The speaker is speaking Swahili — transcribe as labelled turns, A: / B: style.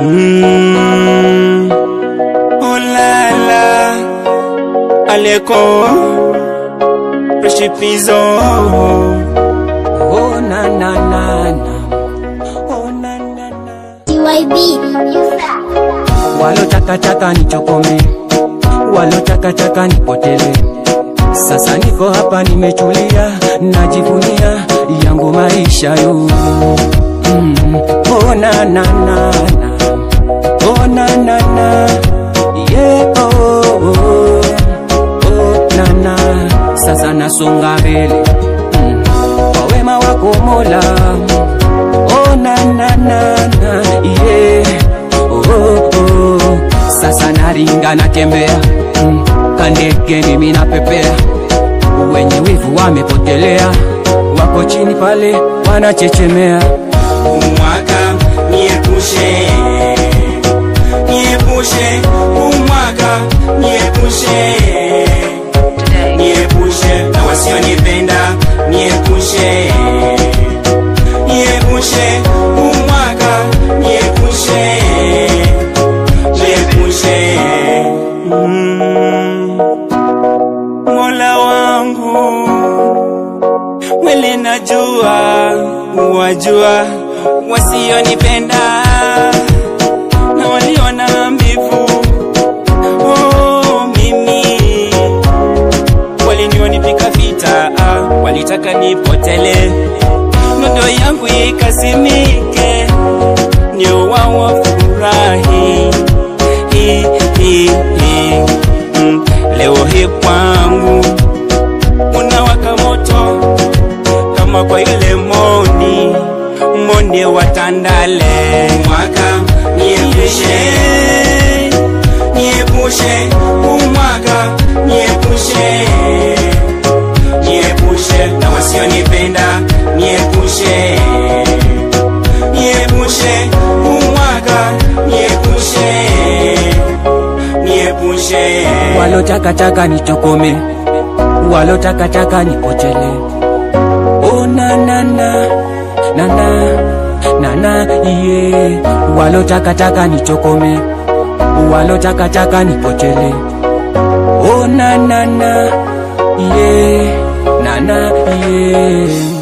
A: Oh la la, Aleko, Reshipizo. Oh na na na na, oh na na na.
B: TYB,
A: Walo chaka chaka nichokome, walo chaka chaka nipotele. Sasa niko hapa nimetulia, najivunia yangu maisha yo. Oh na na na na, oh na na na, yeah oh oh, oh na na. Sasa nasonga mbele, kwa wema wako Mola. Oh na na na na, yeah oh oh. Sasa naringa natembea, kandege mimi napepea. Wenye wivu wamepotelea, wako chini pale wanachechemea.
C: Umwaka niepushe, niepushe, umwaka niepushe, niepushe na wasionipenda, niepushe, niepushe, umwaka niepushe, niepushe.
A: Mola wangu, wele najua, wajua wasionipenda na waliona mbivu. Oh mimi, walinionipika vita, walitaka nipotele, nodo yangu ikasimike, ndio wao furahi. Leo hii kwangu unawaka moto kama kwa yule moni wa Tandale.
C: Umwaka niepushe, niepushe, umwaka niepushe, niepushe na wasionipenda, niepushe, niepushe, umwaka niepushe, niepushe.
A: Walo chaka chaka nichokome, walo chaka chaka nipotele. Oh na na na na na na yeah. Walo chaka chaka nichokome, walo chaka chaka nipotele. Oh na na na yeah, na yeah.